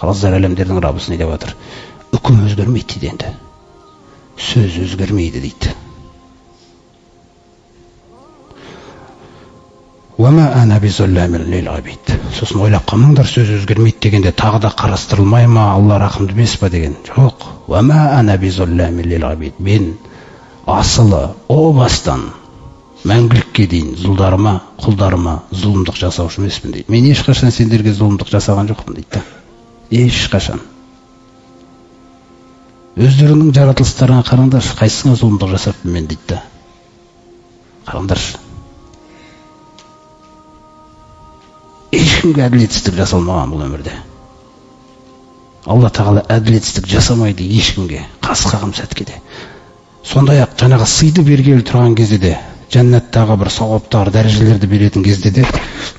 Қараңыздар, әлемдердің Раббысы не деп жатыр? Үкім өзгермейді дейді енді. Сөз өзгермейді дейді. وَمَا أَنَا بِظَلَّامٍ لِلْعَبِيدِ. Сосын ойлап қалмаңдар, сөз өзгермейді дегенде тағы да қарастырылмай ма, Алла рақымды емес па деген. Жоқ. وَمَا أَنَا بِظَلَّامٍ لِلْعَبِيدِ. Мен асылы о бастан мәңгілікке дейін құлдарыма зұлымдық жасаушы емеспін дейді. Мен ешқашан сендерге зұлымдық жасаған жоқпын дейді. Ешқашан. Өздерінің жаратылыстарына қараңдаршы, қайсысына зұлымдық жасаппын мен дейді. Қараңдаршы. Ешкімге әділетсіздік жасалмаған бұл өмірде. Алла тағала әділетсіздік жасамайды ешкімге, қас қағым сәтке де. Сондай-ақ жаңағы сыйды бергелі тұрған кезде де, жәннаттағы бір сауаптар дәрежелерді беретін кезде де,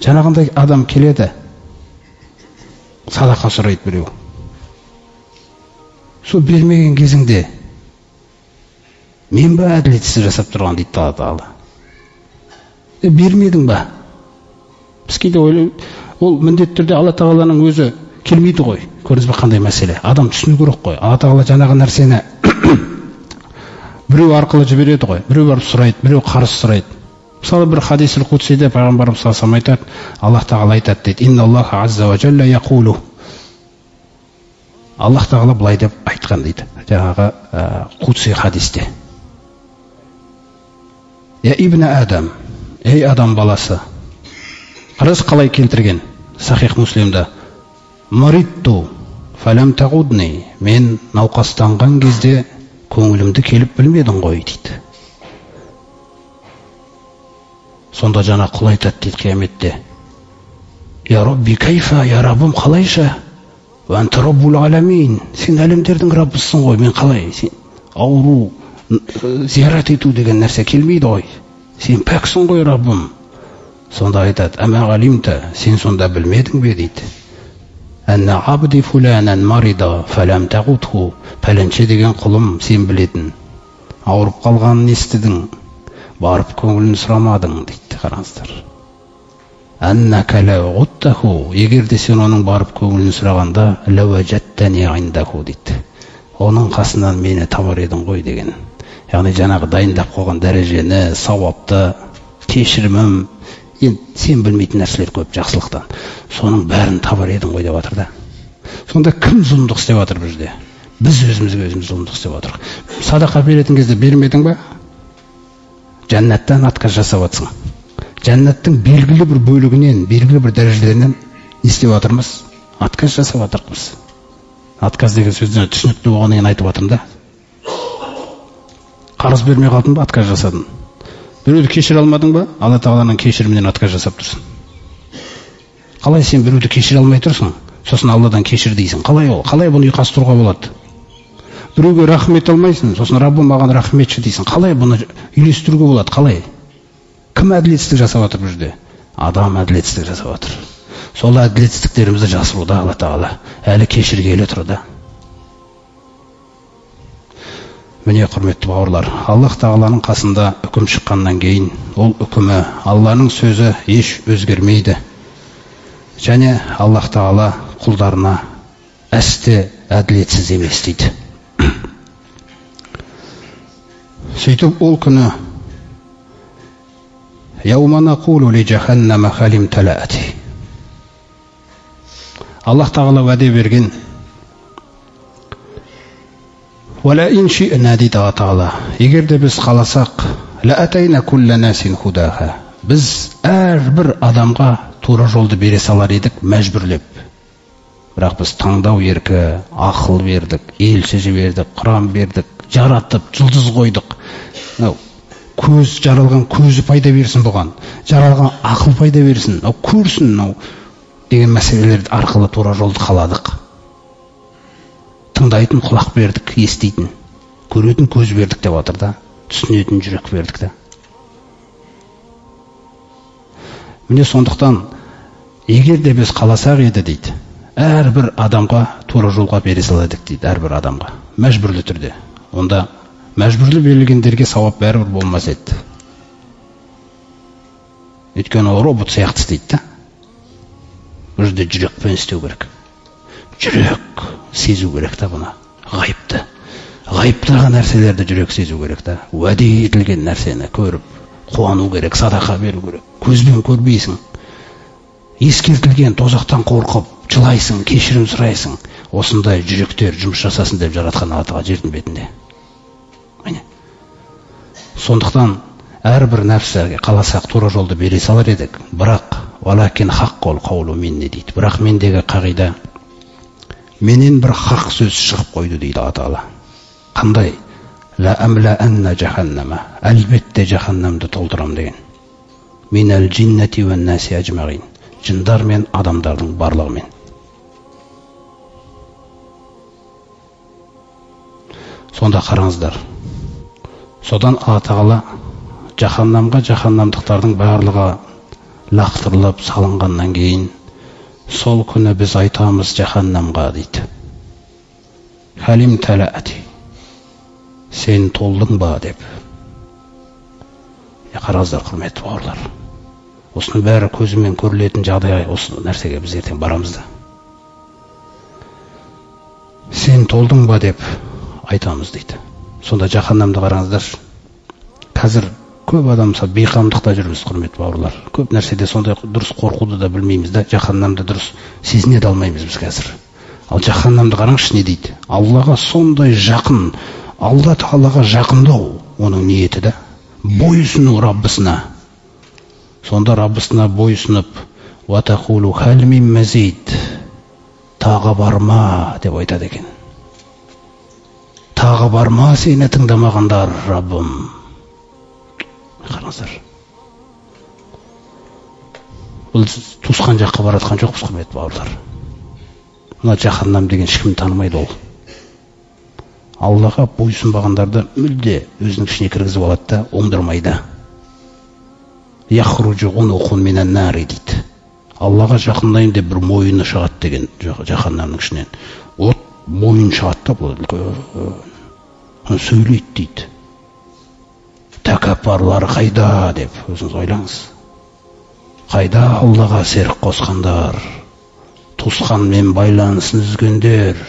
жаңағындай адам келеді, садақа сұрайды біреу. Сол бермеген кезіңде мен ба әділетсіз жасап тұрған дейді Алла тағала. Бермедің ба? Біз кейде ойлаймыз, ол міндетті түрде Алла тағаланың өзі келмейді ғой. Көрдіңіз бе қандай мәселе? Адам түсіну керек қой. Алла тағала жаңағы нәрсені біреу арқылы жібереді ғой. Біреу барып сұрайды, біреу қарыз сұрайды. Мысалы бір хадисіл қудсиде пайғамбарымыз саллаллаху алейхи айтады, Аллах тағала айтады дейді: "Инналлаха азза ва джалла яқулу". Аллах тағала былай деп айтқан дейді. Жаңағы қудси хадисте. Я ибн Адам, ей адам баласы. Қарыз қалай келтірген? Сахих Муслимда. Маритту фалам тағудни. Мен науқастанған кезде көңілімді келіп білмедің ғой дейді. Сонда жаңа құл айтады дейді қияметте: Я Рабби кайфа, я Раббым қалайша? Ва анта Раббул аламин. Сен әлемдердің Раббысың ғой, мен қалай? Сен ауру, зиярат ету деген нәрсе келмейді ғой. Сен пәксің ғой, Раббым. Сонда айтады: Ама ғалимта, сен сонда білмедің бе дейді. Анна абди фуланан марида фалам тағудху. Пәленше деген құлым сен білетін. Ауырып қалғанын естідің, барып көңілін сұрамадың дейді. Қараңыздар. Анна кала ғуттаху. Егер де сен оның барып көңілін сұрағанда, лаважаттани индаху дейді. Оның қасынан мені табар едің ғой деген. Яғни жаңағы дайындап қойған дәрежені, сауапты, кешірімім, енді сен білмейтін нәрселер көп жақсылықтан. Соның бәрін табар едің ғой деп жатыр да. Сонда кім зұлымдық істеп жатыр бұл жерде? Біз өзімізге өзіміз зұлымдық істеп жатырмыз. Садақа беретін кезде бермедің ба? Жәннаттан отказ жасап жатсың. Жәннаттың белгілі бір бөлігінен, белгілі бір дәрежелерінен не істеп жатырмыз? Отказ жасап жатырмыз. Отказ деген сөзден түсінікті болғаннан кейін айтып жатырмын да. Қарыз бермей қалдың ба? Отказ жасадың. Біреуді кешіре алмадың ба? Алла тағаланың кешірімінен отказ жасап тұрсың. Қалай сен біреуді кешіре алмай тұрсың? Сосын Алладан кешір дейсің. Қалай ол? Қалай бұны ұйқастыруға болады? Біреуге рахмет алмайсың, сосын Раббым маған рахметші дейсің. Қалай бұны үйлестіруге болады? Қалай? Кім әділетсіздік жасап жатыр бұл жерде? Адам әділетсіздік жасап жатыр. Сол әділетсіздіктерімізді жасыруда Алла тағала әлі кешіргелі тұрды. Міне құрметті бауырлар, Аллах тағаланың қасында үкім шыққаннан кейін, ол үкімі, Алланың сөзі еш өзгермейді. Және Аллах тағала құлдарына әсте әділетсіз емес дейді. Сөйтіп ол күні Яума нақулу ли джаханнама халим талаати. Аллах тағала уәде берген: Вала ин ши'на дейді Алла тағала, егер де біз қаласақ, ла атайна кулла насин худаха. Біз әрбір адамға тура жолды бере салар едік, мәжбүрлеп. Бірақ біз таңдау еркі, ақыл бердік, елші жібердік, құран бердік, жаратып, жұлдыз қойдық. Көз жаралған көзі пайда берсін бұған, жаралған ақыл пайда берсін, көрсін деген мәселелер арқылы тура жолды қаладық. Тыңдайтын құлақ бердік, естейтін, көретін көз бердік деп отыр да, түсінетін жүрек бердік та. Міне сондықтан, егер де біз қаласақ еді дейді, әрбір адамға тура жолға бере саладық дейді, әрбір адамға, мәжбүрлі түрде. Онда мәжбүрлі берілгендерге сауап бәрібір болмас еді. Өйткені ол робот сияқты істейді да. Бұл жерде жүрекпен істеу керек. жүрек сезу керек та бұны. Ғайыптағы нәрселерді жүрек сезу керек та. Уәде етілген нәрсені көріп, қуану керек, садақа беру керек. Көзбен көрбейсің. Ескертілген тозақтан қорқып, жылайсың, кешірім сұрайсың. Осындай жүректер жұмыс жасасын деп жаратқан Алла Тағала жердің бетінде. Сондықтан әрбір нәпсіге қаласақ тура жолды бере салар едік. Бірақ валакин хаққол қаулу минни дейді. Бірақ мендегі қағида, менен бір хақ сөз шығып қойды дейді Алла Тағала. Қандай? Ла амла анна жаханнама. Әлбетте жаханнамды толтырам деген. Минал джиннати ван наси ажмағин. Жындар мен адамдардың барлығымен. Сонда қараңыздар. Содан Алла Тағала жаханнамға, жаханнамдықтардың барлығы лақтырылып салынғаннан кейін, сол күні біз айтамыз жаханнамға дейді. Халим талаати. Сен толдың ба деп. Қараңыздар, құрметті бауырлар. Осының бәрі көзімен көрілетін жағдай, осы нәрсеге біз ертең барамыз да. Сен толдың ба деп айтамыз дейді. Сонда жаханнамды қараңыздар. Қазір көп адам бейқамдықта жүрміз, құрметті бауырлар. Көп нәрседе сондай дұрыс қорқуды да білмейміз да, жаханнамды дұрыс сезіне де алмаймыз біз қазір. Ал жаханнамды қараңызшы не дейді? Аллаға сондай жақын, Алла Тағалаға жақындау оның ниеті да. Бойсыну Раббысына. Сонда Раббысына бойсынып, ватақулу халмин мазид. Тағы барма деп айтады екен. Тағы барма сені тыңдамағандар, Раббым. Қараңыздар. Бұл туысқан жаққа баратқан жоқпыз, құрметті бауырлар. Мына жаханнам деген ешкім танымайды ол. Аллаға бойсынбағандарды мүлде өзінің ішіне кіргізіп алады да, оңдырмайды. Яхруджу унухун минан нари дейді. Аллаға жақындайын деп бір мойыны шығады деген жаханнамның ішінен. От мойын шығады да, бұл сөйлейді дейді. Тәкаппарлар қайда деп өзіңіз ойлаңыз. Қайда Аллаға серік қосқандар, туысқанмен байланысын үзгендер,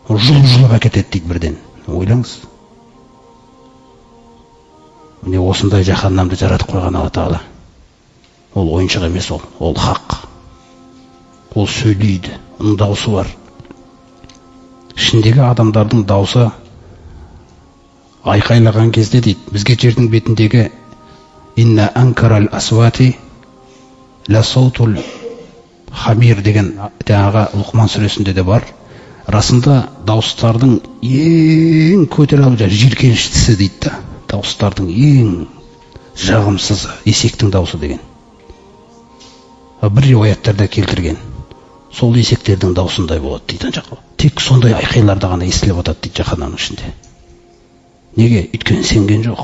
жұлып әкетеді дейді бірден. Ойлаңыз. Міне осындай жаханнамды жаратып қойған Алла Тағала. Ол ойыншық емес, ол хақ. Ол сөйлейді, оның даусы бар. Ішіндегі адамдардың даусы айқайлаған кезде дейді, бізге жердің бетіндегі инна анкарал асвати ла саутул хамир деген жаңағы Лұқман сүресінде де бар. Расында дауыстардың ең көтеріліп жиіркеніштісі дейді да. Дауыстардың ең жағымсызы есектің даусы деген. Бір риуаяттарда келтірген. Сол есектердің даусындай болады дейді. Тек сондай айқайларда ғана естіліп жатады дейді жаханнамның ішінде. Неге? Өйткені сенген жоқ.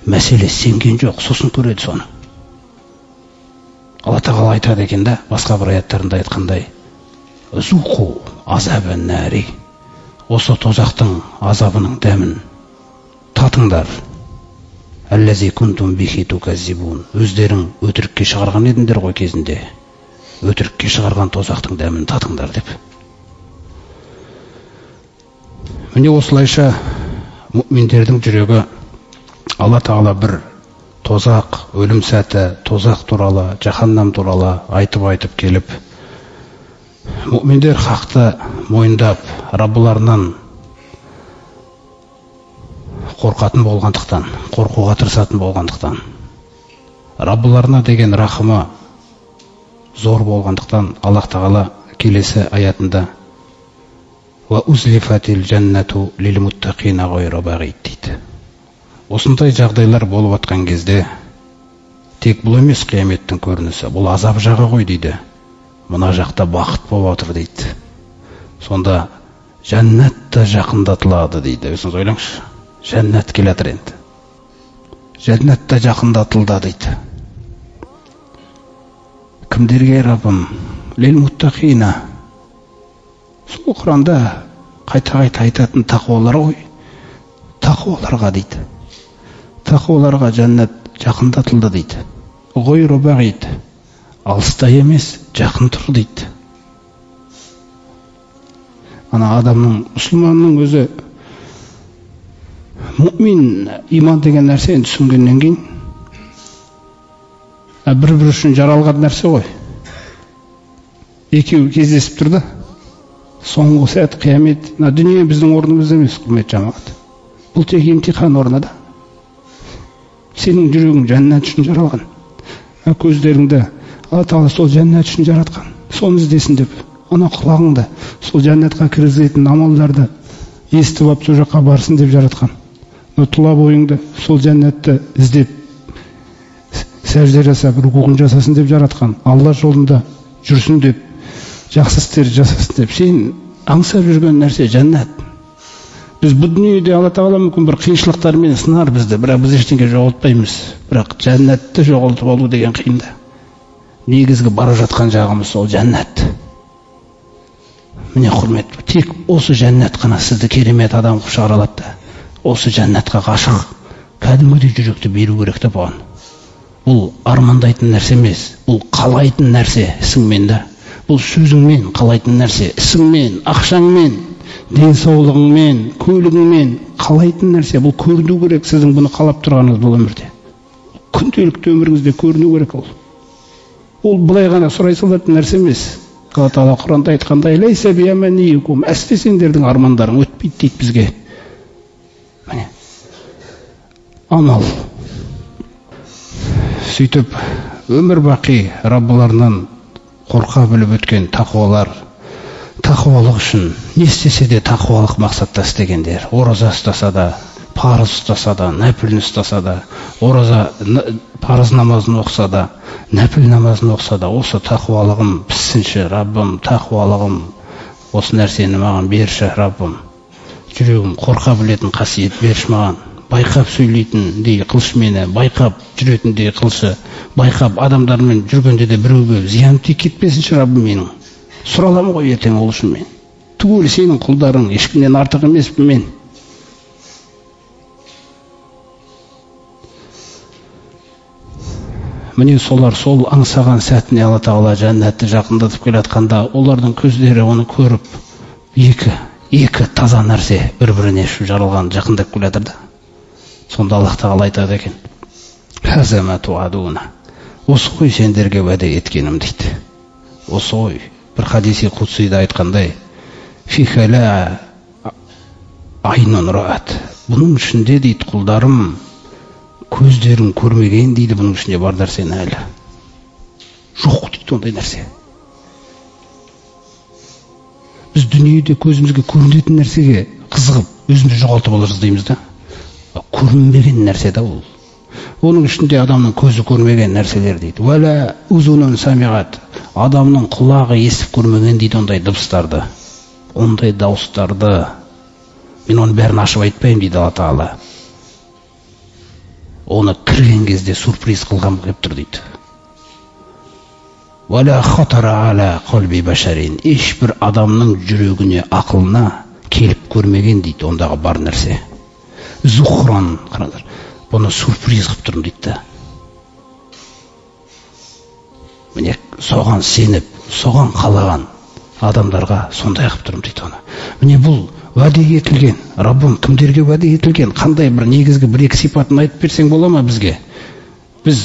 Мәселе сенген жоқ, сосын көреді соны. Алла Тағала айтады екен да, басқа бір аяттарында айтқандай, зуқу азабан нари. Осы тозақтың азабының дәмін татыңдар. Әлләзи кунтум бихи туказзибун. Өздерің өтірікке шығарған едіңдер ғой кезінде. Өтірікке шығарған тозақтың дәмін татыңдар деп. Міне осылайша мүминдердің жүрегі Алла Тағала бір тозақ, өлім сәті, тозақ туралы, жаханнам туралы айтып келіп, мүминдер хақты мойындап, Раббыларынан қорқатын болғандықтан, қорқуға тырысатын болғандықтан, Раббыларына деген рахымы зор болғандықтан, Аллах Тағала келесі аятында ва узлифатил жаннату лил муттақина гайра бағид дейді. Осындай жағдайлар болып атқан кезде тек бұл емес қияметтің көрінісі, бұл азап жағы ғой дейді. Мына жақта бақыт болып отыр дейді. Сонда жәннат та жақындатылады дейді. Өзіңіз ойлаңызшы. Жәннат келатыр енді. Жәннат та жақындатылды дейді. Кімдерге, Раббым? Лил муттақина. Сол Құранда қайта айтатын тақуалар ғой. Тақуаларға дейді. Тақуаларға жәннат жақындатылды дейді. Гайра бағид. Алыста емес, жақын тұр дейді. ана адамның, мұсылманның өзі мұмин, иман деген нәрсені түсінгеннен кейін бір-бір үшін жаралған нәрсе ғой. Екеуі кездесіп тұрды. Соңғы сәт қиямет. Дүние біздің орнымызда емес, құрметті жамағат. Бұл тек емтихан орны да. Сенің жүрегің жәннат үшін жаралған. Көздеріңді Алла Тағала сол жәннат үшін жаратқан. Соны іздесін деп, ана құлағыңды сол жәннатқа кіргізетін амалдарды естіп алып сол жаққа барсын деп жаратқан. Тұла бойыңды сол жәннатты іздеп, сәжде жасап, рукуғын жасасын деп жаратқан. Алла жолында жүрсін деп, жақсы істер жасасын деп. Сен аңсап жүрген нәрсе жәннат. Біз бұл дүниеде Алла Тағала мүмкін бір қиыншылықтармен сынар бізді, бірақ біз ештеңе жоғалтпаймыз. Бірақ жәннатты жоғалтып алу деген қиын да. Негізгі бара жатқан жағымыз сол жәннат. Міне құрмет, тек осы жәннат қана сізді керемет адам қылып шығара алады. Осы жәннатқа ғашық, кәдімгідей жүректі беру керек те бұған. Бұл армандайтын нәрсе емес, бұл қалайтын нәрсе ісіңмен да. Бұл сөзіңмен қалайтын нәрсе, ісіңмен, ақшаңмен, денсаулығыңмен, көлігіңмен қалайтын нәрсе. Бұл көріну керек, сіздің бұны қалап тұрғаныңыз бұл өмірде. Күнделікті өміріңізде көріну керек ол. Ол былай ғана сұрай салатын нәрсе емес. Алла Тағала Құранда айтқандай, лейса бияманиюкум, әсте сендердің армандарың өтпейді дейді бізге. Міне, амал. Сөйтіп, өмір бақи Раббыларынан қорқа біліп өткен тақуалар, тақуалық үшін не істесе де тақуалық мақсатта істегендер. Ораза ұстаса да, парыз ұстаса да, нәпіл ұстаса да, парыз намазын оқса да, нәпіл намазын оқса да, осы тақуалығым піссінші, Раббым, тақуалығым, осы нәрсені маған берші, Раббым. Жүрегім қорқа білетін қасиет берші маған. Байқап сөйлейтіндей қылшы мені, байқап жүретіндей қылшы, байқап адамдармен жүргенде де біреуге зиян тиіп кетпесінші, Раббым менің. Сұраламын ғой ертең ол үшін мен. Түгел сенің құлдарың, ешкімнен артық емеспін мен. Міне солар сол аңсаған сәтіне Алла Тағала жәннатты жақындатып келатқанда, олардың көздері оны көріп, екі таза нәрсе бір-біріне жаралған жақындап келатыр да. Сонда Аллах Тағала айтады екен: «Хазама туадуна». Осы ғой сендерге уәде еткенім дейді. Осы ғой. Бір хадиси құдсида айтқандай: «Фихала айнун раат». Бұның ішінде дейді құлдарым, көздерін көрмеген дейді, бұның ішінде бар нәрсені әлі. Жоқ дейді ондай нәрсе. Біз дүниеде көзімізге көрінетін нәрсеге қызығып, өзімізді жоғалтып алырыз дейміз да. Көрінбеген нәрсе да ол. Оның ішінде адамның көзі көрмеген нәрселер дейді. Уәлә узунун самиғат. Адамның құлағы естіп көрмеген дейді ондай дыбыстарды, ондай дауыстарды. Мен оның бәрін ашып айтпаймын дейді Алла Тағала. Оны кірген кезде сюрприз қылған болып тұр дейді. Уәлә хатара аля қалби башарин. Ешбір адамның жүрегіне, ақылына келіп көрмеген дейді ондағы бар нәрсе. Зухран, қараңдар, бұны сюрприз қылып тұрмын дейді. Міне соған сеніп, соған қалаған адамдарға сондай қылып тұрмын дейді оны. Міне бұл уәде етілген. Раббым кімдерге уәде етілген? Қандай бір негізгі бір-екі сипатын айтып берсең бола ма бізге? Біз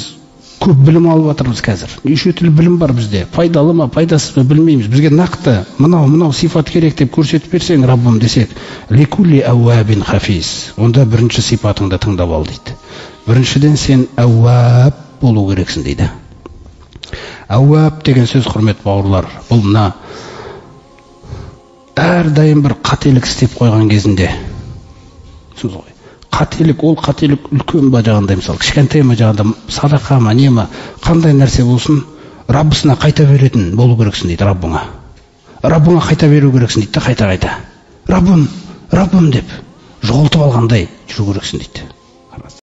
көп білім алып жатырмыз қазір. Неше түрлі білім бар бізде. Пайдалы ма, пайдасыз ба білмейміз. Бізге нақты мынау сипат керек деп көрсетіп берсең, Раббым десек, ликулли ауабин хафиз. Онда бірінші сипатыңды тыңдап ал дейді. Біріншіден сен ауаб болу керексің дейді. Ауаб деген сөз, құрмет бауырлар, бұл мына әрдайым бір қателік істеп қойған кезінде, сөз ғой. Қателік, ол қателік үлкен ба жағында, мысалы, кішкентай ма жағында, садақа ма, не ма, қандай нәрсе болсын, Раббысына қайта беретін болу керексің дейді, Раббыңа. Раббыңа қайта беру керексің дейді, қайта. Раббым деп жоғалтып алғандай жүру керексің дейді.